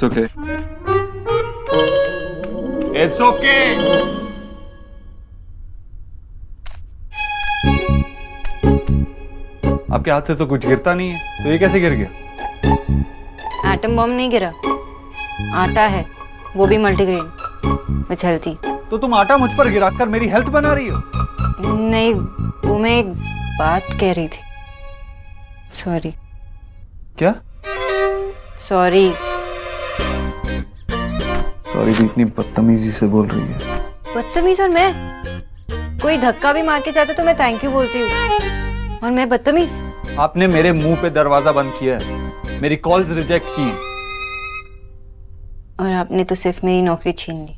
It's okay. It's okay. आपके हाथ से तो कुछ गिरता नहीं है, तो ये कैसे गिर गया? एटम बम नहीं गिरा, आटा है, वो भी मल्टीग्रेन विच हेल्थी। तो तुम आटा मुझ पर गिराकर मेरी हेल्थ बना रही हो? नहीं, वो मैं एक बात कह रही थी। सॉरी। क्या? सॉरी। सॉरी भी इतनी बदतमीजी से बोल रही है। बदतमीज? और मैं? कोई धक्का भी मार के जाता तो मैं थैंक यू बोलती हूँ, और मैं बदतमीज? आपने मेरे मुंह पे दरवाजा बंद किया है, मेरी कॉल्स रिजेक्ट की हैं। और आपने तो सिर्फ मेरी नौकरी छीन ली।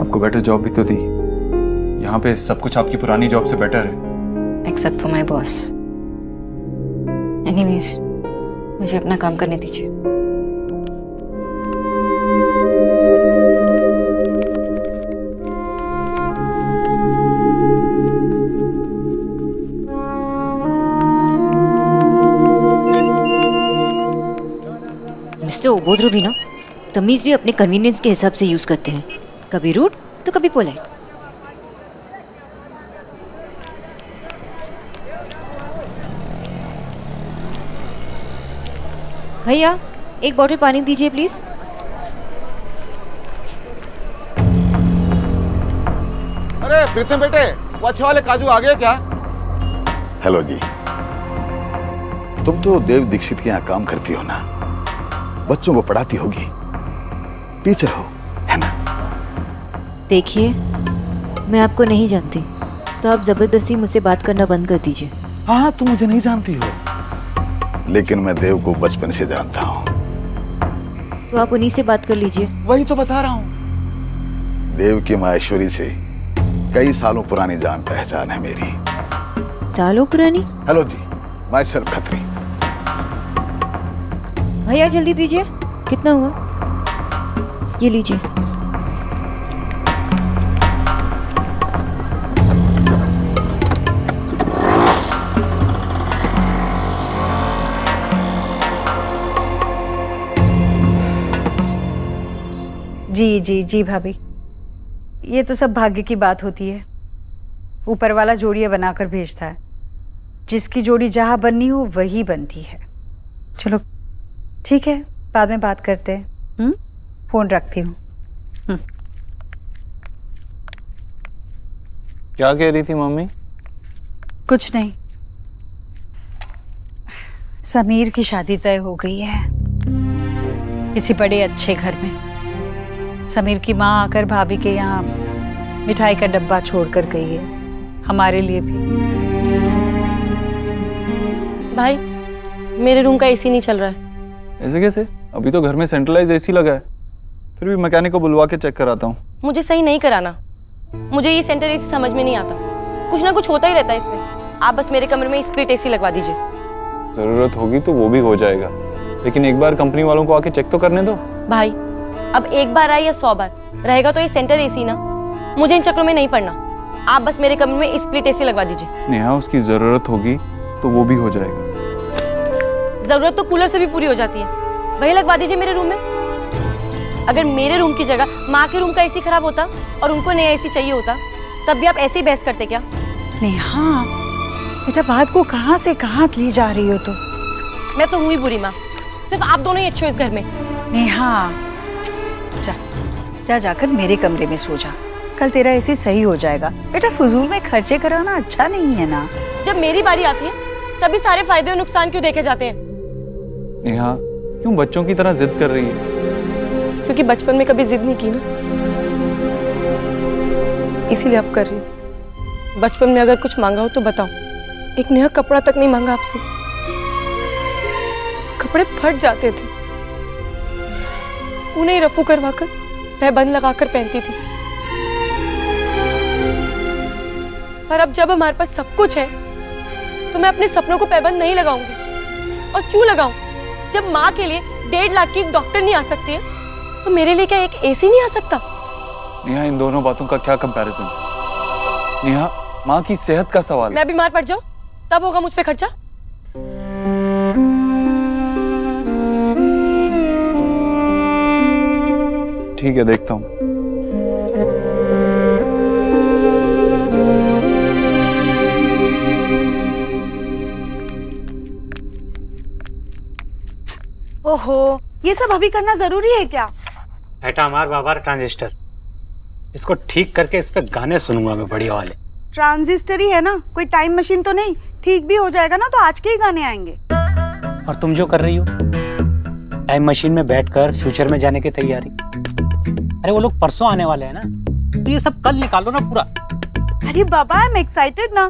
आपको बेटर जॉब भी तो दी। यहाँ पे सब कुछ आपकी पुरानी जॉब से बेटर है। Except for my boss. Anyways, मुझे अपना काम करने दीजिए। मिस्टर ओबोद्रो भी ना तमीज भी अपने कन्वीनियंस के हिसाब से यूज करते हैं, कभी रूड तो कभी पोलाइट। भैया एक बॉटल पानी दीजिए प्लीज। अरे प्रीतम बेटे, वो अच्छे वाले काजू आ गए क्या? हेलो जी। तुम तो देव दीक्षित के यहाँ काम करती हो ना, बच्चों को पढ़ाती होगी, टीचर हो, है ना? देखिए, मैं आपको नहीं जानती, तो आप जबरदस्ती मुझसे बात करना बंद कर दीजिए। हाँ, तुम मुझे नहीं जानती हो, लेकिन मैं देव को बचपन से जानता हूँ। तो आप उन्हीं से बात कर लीजिए। वही तो बता रहा हूँ। देव की माँ ऐश्वरी से कई सालों पुरानी जान पहचान है मेरी। सालों पुरानी? हेलो जी, माई सेल्फ खत्री। भैया जल्दी दीजिए। कितना हुआ? ये लीजिए। जी जी जी भाभी, ये तो सब भाग्य की बात होती है। ऊपर वाला जोड़ियाँ बनाकर भेजता है, जिसकी जोड़ी जहाँ बननी हो वही बनती है। चलो ठीक है, बाद में बात करते हैं। फोन रखती हूँ। क्या कह रही थी मम्मी? कुछ नहीं, समीर की शादी तय हो गई है किसी बड़े अच्छे घर में। समीर की माँ आकर भाभी के यहाँ मिठाई का डब्बा छोड़कर गई है, हमारे लिए भी। भाई, मेरे रूम का एसी नहीं चल रहा है। ऐसे कैसे? अभी तो घर में सेंट्रलाइज एसी लगा है। फिर भी मैकेनिक को बुलवा के चेक कराता हूँ। मुझे सही नहीं कराना, मुझे ये सेंटर एसी समझ में नहीं आता। कुछ ना कुछ होता ही रहता है इसमें। आप बस मेरे कमरे में स्प्लिट एसी लगवा दीजिए। जरूरत होगी तो वो भी हो जाएगा, लेकिन एक बार कंपनी वालों को आके चेक तो करने दो। भाई, अब एक बार आए या 100 बार रहेगा तो ये सेंटर एसी ना। मुझे इन चक्रों में नहीं पड़ना। आप बस मेरे कमरे में स्प्लिट एसी लगवा दीजिए। नेहा, उसकी जरूरत होगी तो वो भी हो जाएगा। जरूरत तो कूलर से भी पूरी हो जाती है, वही लगवा दीजिए मेरे रूम में। अगर मेरे रूम की जगह माँ के रूम का एसी खराब होता और उनको नया एसी चाहिए होता, तब भी आप ऐसे ही बहस करते क्या? नेहा बेटा, बात को कहाँ से कहाँ ले जा रही हो तुम? मैं तो हुई बुरी माँ, सिर्फ आप दोनों ही अच्छे हो इस घर में। नेहा जा जाकर मेरे कमरे में सो जा, कल तेरा एसी सही हो जाएगा। बेटा, फजूल में खर्चे कराना अच्छा नहीं है ना। जब मेरी बारी आती है तभी सारे फायदे और नुकसान क्यों देखे जाते हैं? नेहा, क्यों बच्चों की तरह जिद कर रही है? क्योंकि बचपन में कभी जिद नहीं की ना, इसीलिए अब कर रही हूँ। बचपन में अगर कुछ मांगा हो तो बताओ, एक नया कपड़ा तक नहीं मांगा आपसे। कपड़े फट जाते थे, उन्हें रफू करवाकर पैबंद लगाकर पहनती थी। पर अब जब हमारे पास सब कुछ है तो मैं अपने सपनों को पैबंद नहीं लगाऊंगी। और क्यों लगाऊं? जब माँ के लिए 1.5 लाख की एक डॉक्टर नहीं आ सकती है, तो मेरे लिए क्या एक एसी नहीं आ सकता? नेहा, इन दोनों बातों का क्या कंपैरिजन? नेहा, माँ की सेहत का सवाल है। मैं बीमार पड़ जाऊं तब होगा मुझ पे खर्चा। ठीक है, देखता हूँ। ओहो, ये सब अभी करना जरूरी है क्या? बेटा मार बाबा ट्रांजिस्टर, इसको ठीक करके इस पे गाने सुनूंगा मैं बढ़िया वाले। ट्रांजिस्टर ही है ना, कोई टाइम मशीन तो नहीं। ठीक भी हो जाएगा ना तो आज के ही गाने आएंगे। और तुम जो कर रही हो टाइम मशीन में बैठकर फ्यूचर में जाने की तैयारी। अरे वो लोग परसों आने वाले हैं ना, तो ये सब कल निकालो ना पूरा। अरे बाबा, आई एम एक्साइटेड ना।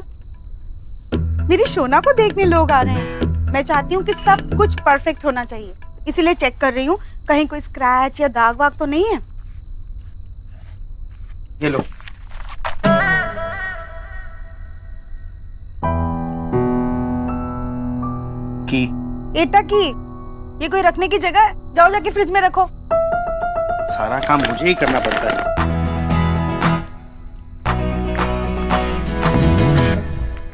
मेरी शोना को देखने लोग आ रहे हैं। मैं चाहती हूँ कि सब कुछ परफेक्ट होना चाहिए, इसीलिए चेक कर रही हूँ कहीं कोई स्क्रैच या दाग वाग तो नहीं है। ये लो। की एटा की, ये कोई रखने की जगह है? जाओ जाके फ्रिज में रखो। सारा काम मुझे ही करना पड़ता है।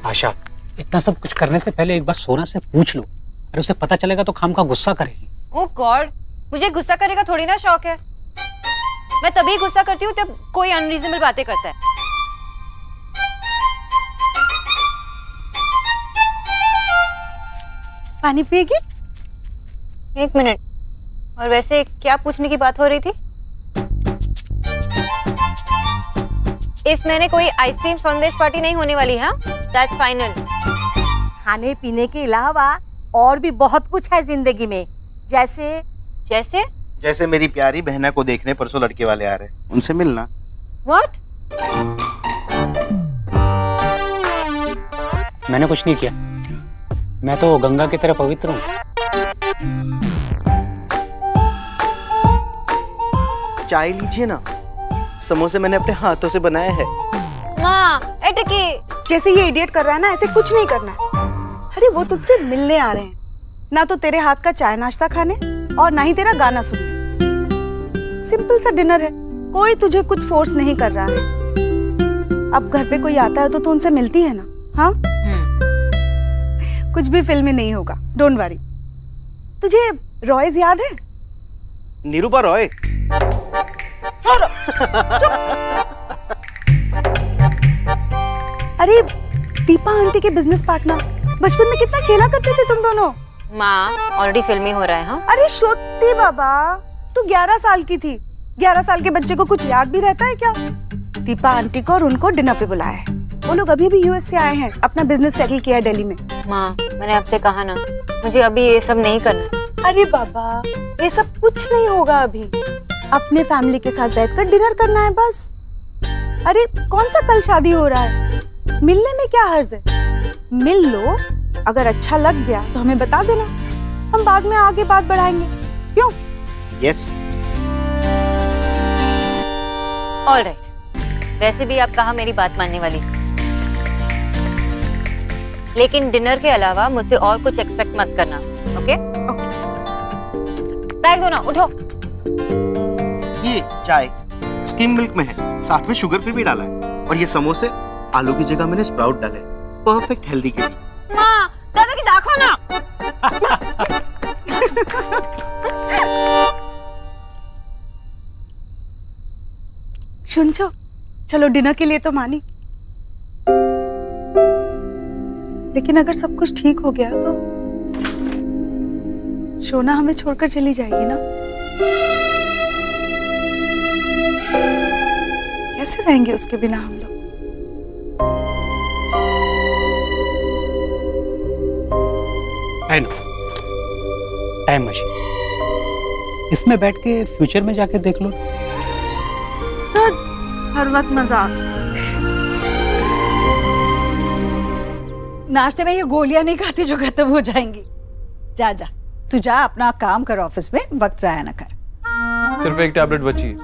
आशा, इतना सब कुछ करने से पहले एक बार सोना से पूछ लो। अरे उसे पता चलेगा तो खाम का गुस्सा करेगी। ओह गॉड, मुझे गुस्सा करने का थोड़ी ना शौक है। मैं तभी गुस्सा करती हूँ जब कोई अनरीजनेबल बातें करता है। पानी पिएगी? एक मिनट, और वैसे क्या पूछने की बात हो रही थी? इस महीने कोई आइसक्रीम संदेश पार्टी नहीं होने वाली है? That's final. खाने पीने के अलावा और भी बहुत कुछ है जिंदगी में। जैसे जैसे जैसे मेरी प्यारी बहना को देखने परसों लड़के वाले आ रहे हैं, उनसे मिलना। व्हाट? मैंने कुछ नहीं किया, मैं तो गंगा की तरह पवित्र हूँ। चाय लीजिए ना, समोसे मैंने अपने हाथों से बनाए हैं। माँ, एटकी जैसे ये इडियट कर रहा है ना, ऐसे कुछ नहीं करना है। अरे वो तुझसे मिलने आ रहे हैं, ना तो तेरे हाथ का चाय नाश्ता खाने और ना ही तेरा गाना सुनने। सिंपल सा डिनर है, कोई तुझे कुछ फोर्स नहीं कर रहा है। अब घर पे कोई आता है तो तू उनसे मिलती है ना? हाँ, कुछ भी फिल्म में नहीं होगा, डोंट वरी। तुझे रॉयज याद है? निरूपा रॉय। अरे दीपा आंटी के बिजनेस पार्टनर, बचपन में कितना खेला करते थे तुम दोनों। माँ, ऑलरेडी फिल्मी हो रहा है। हाँ, अरे श्रुति बाबा, तू 11 साल की थी। 11 साल के बच्चे को कुछ याद भी रहता है क्या? दीपा आंटी को और उनको डिनर पे बुलाया है। वो लोग अभी भी यूएस से आए हैं, अपना बिजनेस सेटल किया है दिल्ली में। माँ, मैंने आपसे कहा ना, मुझे अभी ये सब नहीं करना। अरे बाबा, ये सब कुछ नहीं होगा अभी। अपने फैमिली के साथ बैठकर डिनर करना है बस। अरे कौन सा कल शादी हो रहा है? मिलने में क्या हर्ज है? मिल लो, अगर अच्छा लग गया तो हमें बता देना, हम बाद में आगे बात बढ़ाएंगे। क्यों? यस। ऑलराइट, वैसे भी आप कहा मेरी बात मानने वाली, लेकिन डिनर के अलावा मुझसे और कुछ एक्सपेक्ट मत करना। ओके? बैग दो ना, उठो। ये चाय स्किम मिल्क में है, साथ में शुगर फ्री भी डाला है। और ये समोसे आलू की जगह मैंने स्प्राउट डाले, परफेक्ट हेल्दी के लिए। माँ, दादा की दाखो ना। शुंचो, चलो डिनर के लिए तो मानी, लेकिन अगर सब कुछ ठीक हो गया तो शोना हमें छोड़कर चली जाएगी ना? कैसे रहेंगे उसके बिना हम लोग? टाइम मशीन, इसमें बैठ के फ्यूचर में जाके देख लो। तो हर वक्त मजाक। नाश्ते में ये गोलियां नहीं खाती जो खत्म हो जाएंगी। जा जा, तू जा, अपना काम कर ऑफिस में, वक्त जाया ना कर। सिर्फ एक टैबलेट बची है।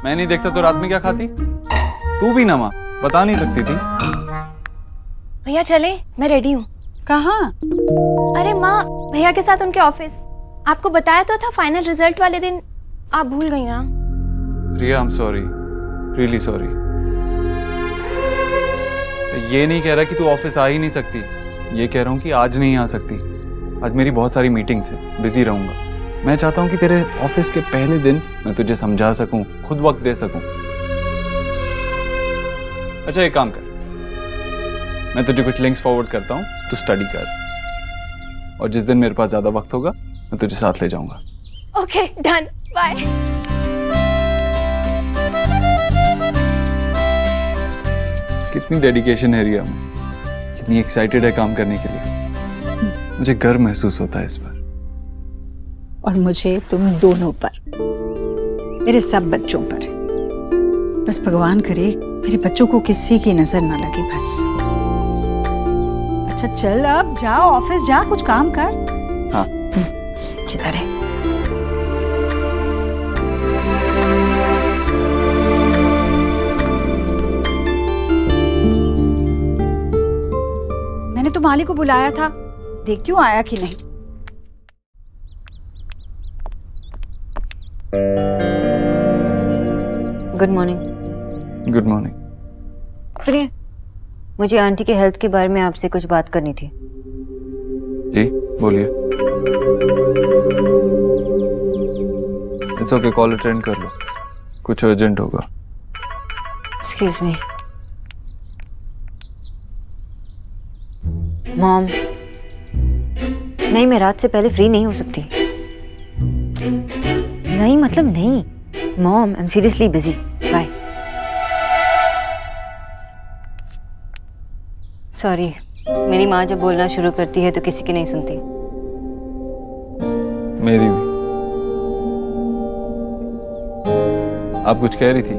मैं नहीं देखता तो रात में क्या खाती? तू भी ना माँ, बता नहीं सकती थी। भैया चले, मैं रेडी हूँ। कहाँ? अरे माँ, भैया के साथ उनके ऑफिस। आपको बताया तो था फाइनल रिजल्ट वाले दिन, आप भूल गई ना। Riya, I am sorry, really sorry. ये नहीं कह रहा कि तू ऑफिस आ ही नहीं सकती, ये कह रहा हूँ कि आज नहीं आ सकती। आज मेरी बहुत सारी मीटिंग्स है, बिजी रहूंगा। मैं चाहता हूँ कि तेरे ऑफिस के पहले दिन मैं तुझे समझा सकूं, खुद वक्त दे सकूं। अच्छा एक काम कर, मैं तुझे कुछ लिंक्स फॉरवर्ड करता हूँ, तू स्टडी कर, और जिस दिन मेरे पास ज्यादा वक्त होगा मैं तुझे साथ ले जाऊंगा। Okay done, bye. कितनी डेडिकेशन है रिया में, कितनी एक्साइटेड है काम करने के लिए। मुझे गर्व महसूस होता है इस पर। और मुझे तुम दोनों पर, मेरे सब बच्चों पर। बस भगवान करे मेरे बच्चों को किसी की नजर ना लगे बस। अच्छा चल अब जा, ऑफिस जा, कुछ काम कर। हाँ जिधर है। मैंने तो माली को बुलाया था, देखती हूँ आया कि नहीं। Good morning. Good morning. सुनिए, मुझे आंटी के हेल्थ के बारे में आपसे कुछ बात करनी थी। जी बोलिए। इट्स ओके, कॉल अटेंड कर लो, कुछ अर्जेंट होगा। एक्सक्यूज मी मॉम, नहीं मैं रात से पहले फ्री नहीं हो सकती। नहीं मतलब नहीं mom, I am seriously busy. Bye. Sorry, मेरी माँ जब बोलना शुरू करती है तो किसी की नहीं सुनती। मेरी भी। आप कुछ कह रही थी?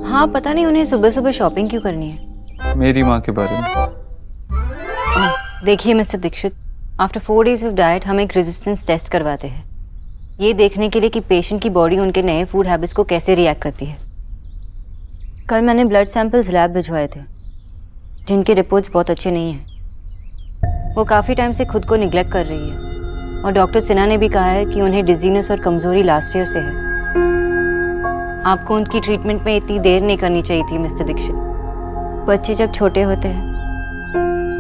हाँ पता नहीं उन्हें सुबह सुबह शॉपिंग क्यों करनी है। मेरी माँ के बारे में। देखिए mister Dikshit, after 4 days of diet हम एक रेजिस्टेंस टेस्ट करवाते हैं, ये देखने के लिए कि पेशेंट की बॉडी उनके नए फूड हैबिट्स को कैसे रिएक्ट करती है। कल मैंने ब्लड सैंपल्स लैब भिजवाए थे, जिनके रिपोर्ट्स बहुत अच्छे नहीं हैं। वो काफ़ी टाइम से खुद को निग्लेक्ट कर रही है, और डॉक्टर सिन्हा ने भी कहा है कि उन्हें डिजीनेस और कमज़ोरी लास्ट ईयर से है। आपको उनकी ट्रीटमेंट में इतनी देर नहीं करनी चाहिए थी मिस्टर दीक्षित। बच्चे जब छोटे होते हैं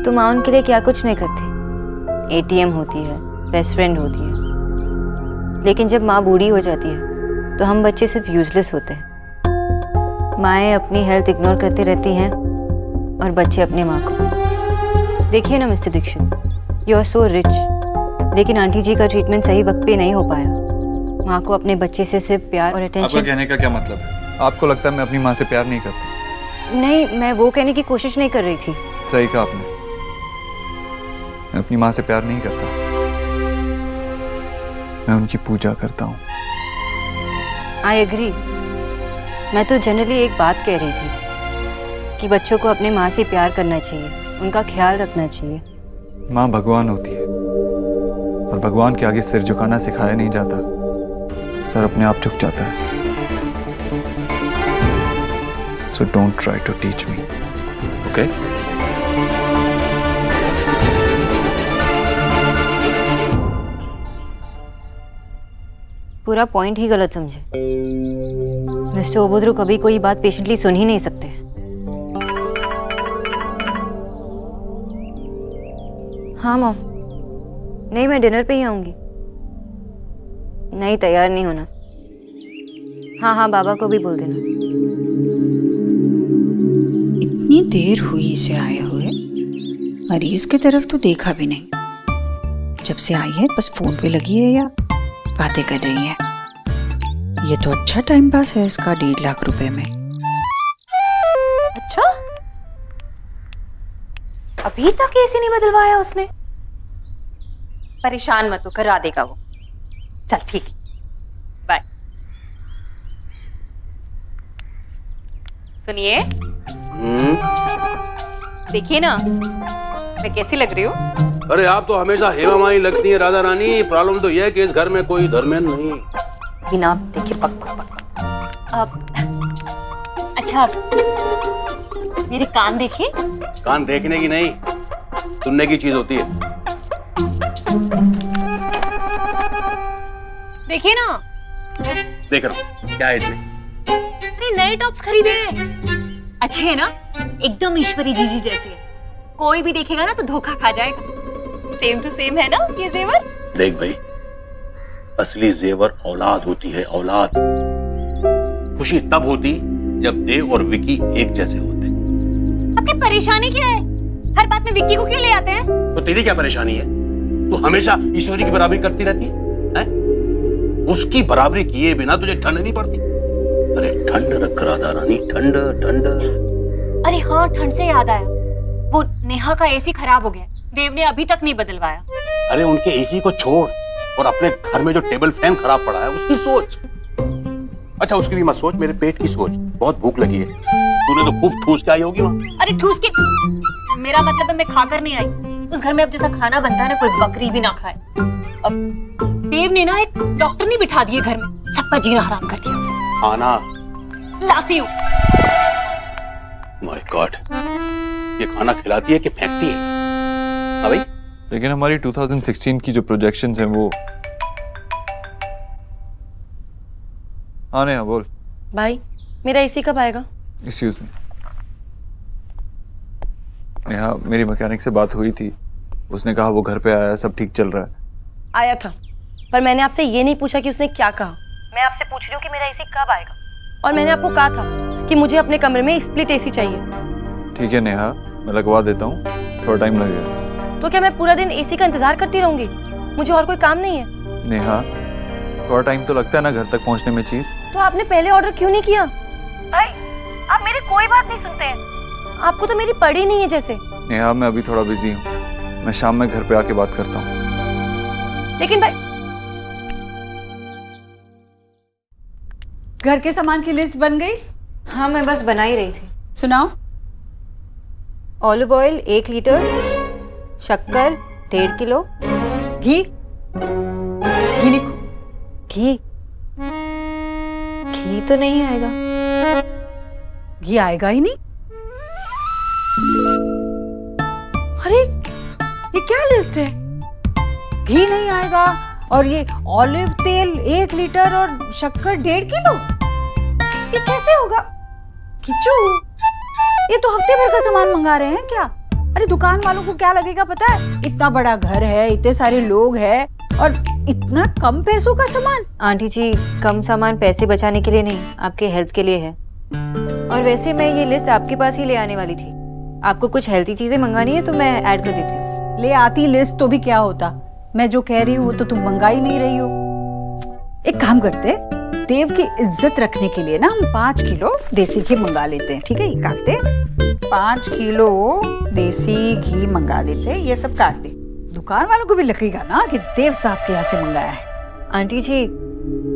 तो माँ उनके लिए क्या कुछ नहीं करती। ATM होती है, बेस्ट फ्रेंड होती है, लेकिन जब माँ बूढ़ी हो जाती है तो हम बच्चे सिर्फ यूजलेस होते हैं। माएँ अपनी हेल्थ इग्नोर करती रहती हैं और बच्चे अपने माँ को। देखिए ना mister Dikshit, you are so rich, लेकिन आंटी जी का ट्रीटमेंट सही वक्त पे नहीं हो पाया। माँ को अपने बच्चे से सिर्फ प्यार और आपका अटेंशन। कहने का क्या मतलब है? आपको लगता है मैं अपनी माँ से प्यार नहीं करती? नहीं, मैं वो कहने की कोशिश नहीं कर रही थी। सही कहा आपने, मैं अपनी माँ से प्यार नहीं करता, मैं उनकी पूजा करता हूँ। I agree. मैं तो जनरली एक बात कह रही थी कि बच्चों को अपने माँ से प्यार करना चाहिए, उनका ख्याल रखना चाहिए। माँ भगवान होती है, और भगवान के आगे सिर झुकाना सिखाया नहीं जाता, सर अपने आप झुक जाता है। So don't try to teach me, okay? पूरा पॉइंट ही गलत समझे। मिस्टर ओबोद्रो कभी कोई बात पेशेंटली सुन ही नहीं सकते। हाँ मॉम, नहीं मैं डिनर पे ही आऊंगी। नहीं तैयार नहीं होना। हाँ हाँ बाबा को भी बोल देना। इतनी देर हुई इसे आए हुए, मरीज की तरफ तो देखा भी नहीं। जब से आई है बस फोन पे लगी है या बातें कर रही है। ये तो अच्छा टाइम पास है इसका 1.5 लाख रुपए में। अच्छा, अभी तक एसी नहीं बदलवाया उसने। परेशान मत हो, करा देगा वो। चल ठीक है, बाय। सुनिए, देखिए ना मैं कैसी लग रही हूँ। अरे आप तो हमेशा हेमा माही लगती हैं राधा रानी। प्रॉब्लम तो यह है कि इस घर में कोई धर्मेंद्र नहीं। बिना देखिए पक पक पक। अब अच्छा, मेरे कान देखिए। कान देखने की नहीं, सुनने की चीज होती है। देखिए ना, देख रहा हूँ क्या है इसमें। अरे नए टॉप्स खरीदे हैं, अच्छे हैं ना। एकदम ईश्वरी जीजी जैसी है, कोई भी देखेगा ना तो धोखा खा जाएगा। सेम टू सेम है ना ये जेवर? देख भाई, असली जेवर औलाद होती है, औलाद। खुशी तब होती जब देव और विकी एक जैसे होते। आपकी परेशानी क्या है? हर बात में विक्की को क्यों ले आते हैं? तो तेरी क्या परेशानी है? तू हमेशा ईश्वरी की बराबरी करती रहती है, हैं? उसकी बराबरी किए बिना तुझे ठंड नहीं पड़ती? अरे ठंड रख राधा रानी, ठंड ठंड। अरे हाँ, ठंड से याद आया, वो नेहा का एसी खराब हो गया, देव ने अभी तक नहीं बदलवाया। अरे उनके एसी को छोड़ और अपने घर में जो टेबल फैन खराब पड़ा है उसकी सोच। अच्छा उसकी भी मत सोच, मेरे पेट की सोच। बहुत भूख लगी है, तूने तो खूब ठूस के आई होगी वहाँ। अरे ठूस के, मेरा मतलब है मैं खाकर नहीं आई। उस घर में अब जैसा खाना बनता है ना, कोई बकरी भी ना खाए। अब देव ने ना एक डॉक्टर नहीं बिठा दिए घर में, सबका जीना हराम कर दिया उसे। खाना लाती हूँ। माय गॉड, ये खाना खिलाती है कि फेंकती है? हाँ भाई, लेकिन हमारी 2016 की जो प्रोजेक्शंस हैं वो। हाँ नेहा बोल। भाई मेरा एसी कब आएगा? एक्सक्यूज मी नेहा, मेरी मैकेनिक से बात हुई थी, उसने कहा वो घर पे आया, सब ठीक चल रहा है। आया था, पर मैंने आपसे ये नहीं पूछा कि उसने क्या कहा। मैं आपसे पूछ रही हूँ कि मेरा एसी कब आएगा। और मैंने आपको कहा था कि मुझे अपने कमरे में स्प्लिट एसी चाहिए। ठीक है नेहा, मैं लगवा देता हूँ, थोड़ा टाइम लगेगा। तो क्या मैं पूरा दिन एसी का इंतजार करती रहूंगी? मुझे और कोई काम नहीं है। नेहा, थोड़ा टाइम तो लगता है ना घर तक पहुँचने में चीज। तो आपने पहले ऑर्डर क्यों नहीं किया? भाई आप मेरी कोई बात नहीं सुनते हैं, आपको तो मेरी पड़ी नहीं है जैसे। नेहा मैं अभी थोड़ा बिजी हूँ, मैं शाम में घर पे आके बात करता हूँ। लेकिन भाई, घर के सामान की लिस्ट बन गई? हाँ मैं बस बना ही रही थी। सुनाओ। ऑलिव ऑयल 1 लीटर, शक्कर 1.5 किलो, घी? घी लिखो। घी? घी तो नहीं आएगा। घी आएगा ही नहीं? अरे ये क्या लिस्ट है? घी नहीं आएगा और ये ऑलिव तेल 1 लीटर और शक्कर 1.5 किलो, ये कैसे होगा? किच्चू, ये तो हफ्ते भर का सामान मंगा रहे हैं क्या? अरे दुकान वालों को क्या लगेगा पता है? इतना बड़ा घर है, इतने सारे लोग हैं और इतना कम पैसों का सामान। आंटी जी, कम सामान पैसे बचाने के लिए नहीं, आपके हेल्थ के लिए है। और वैसे मैं ये लिस्ट आपके पास ही ले आने वाली थी। आपको कुछ हेल्थी चीजें मंगानी है तो मैं ऐड कर देती हूँ। ले आती लिस्ट तो भी क्या होता, मैं जो कह रही हूँ वो तो तुम मंगा ही नहीं रही हो। एक काम करते, देव की इज्जत रखने के लिए ना हम 5 किलो देसी घी मंगा लेते हैं। ठीक है, ये काटते, 5 किलो देसी घी मंगा लेते हैं। ये सब काट दे, दुकान वालों को भी लगेगा ना कि देव साहब के यहाँ से मंगाया है। आंटी जी,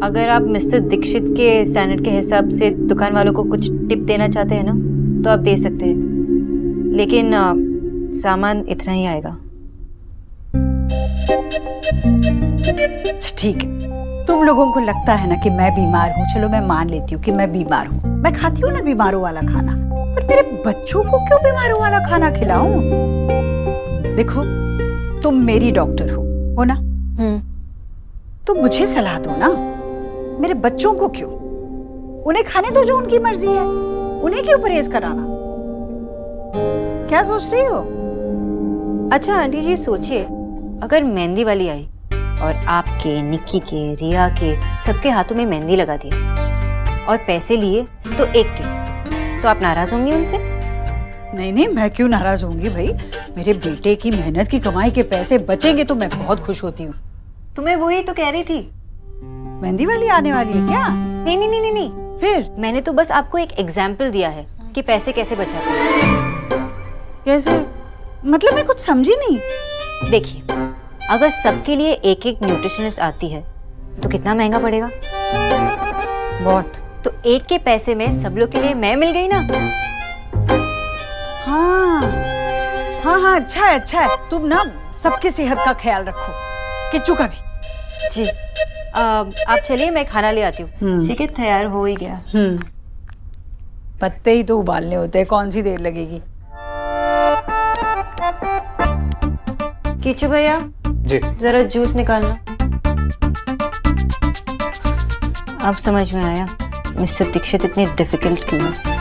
अगर आप मिस्टर दीक्षित के स्टैंडर्ड के हिसाब से दुकान वालों को कुछ टिप देना चाहते हैं ना तो आप दे सकते हैं, लेकिन सामान इतना ही आएगा। ठीक है, तुम लोगों को लगता है ना कि मैं बीमार हूँ, चलो मैं मान लेती हूँ कि मैं बीमार हूँ, मैं खाती हूँ ना बीमारों वाला खाना, पर मेरे बच्चों को क्यों बीमारों वाला खाना खिलाऊं? देखो तुम मेरी डॉक्टर हो ना? तो मुझे सलाह दो ना, मेरे बच्चों को क्यों? उन्हें खाने दो जो उनकी मर्जी है, उन्हें क्यों परहेज कराना? क्या सोच रही हो? अच्छा आंटी जी सोचिए, अगर मेहंदी वाली आई और आपके, निक्की के, रिया के सबके हाथों में मेहंदी लगा दी और पैसे लिए तो एक के, तो आप नाराज होंगी उनसे? नहीं नहीं, मैं क्यों नाराज होंगी भाई, मेरे बेटे की मेहनत की कमाई के पैसे बचेंगे तो मैं बहुत खुश होती हूँ। तो मैं वही तो कह रही थी। मेहंदी वाली आने वाली है क्या? नहीं नहीं नहीं नहीं, फिर मैंने तो बस आपको एक एग्जाम्पल दिया है कि पैसे कैसे बचाते हैं। कैसे? मतलब मैं कुछ समझी नहीं। देखिए, अगर सबके लिए एक एक न्यूट्रिशनिस्ट आती है तो कितना महंगा पड़ेगा? बहुत। तो एक के पैसे में सब लोग के लिए मैं मिल गई ना। हाँ हाँ हाँ, अच्छा है अच्छा है, तुम ना सबके सेहत का ख्याल रखो, किच्चू का भी। जी आप चलिए, मैं खाना ले आती हूँ। ठीक है, तैयार हो ही गया। पत्ते ही तो उबालने होते हैं, कौन सी देर लगेगी? किच्चू भैया जी जरा जूस निकालना। अब समझ में आया मिस्टर दीक्षित इतने डिफिकल्ट क्यों है।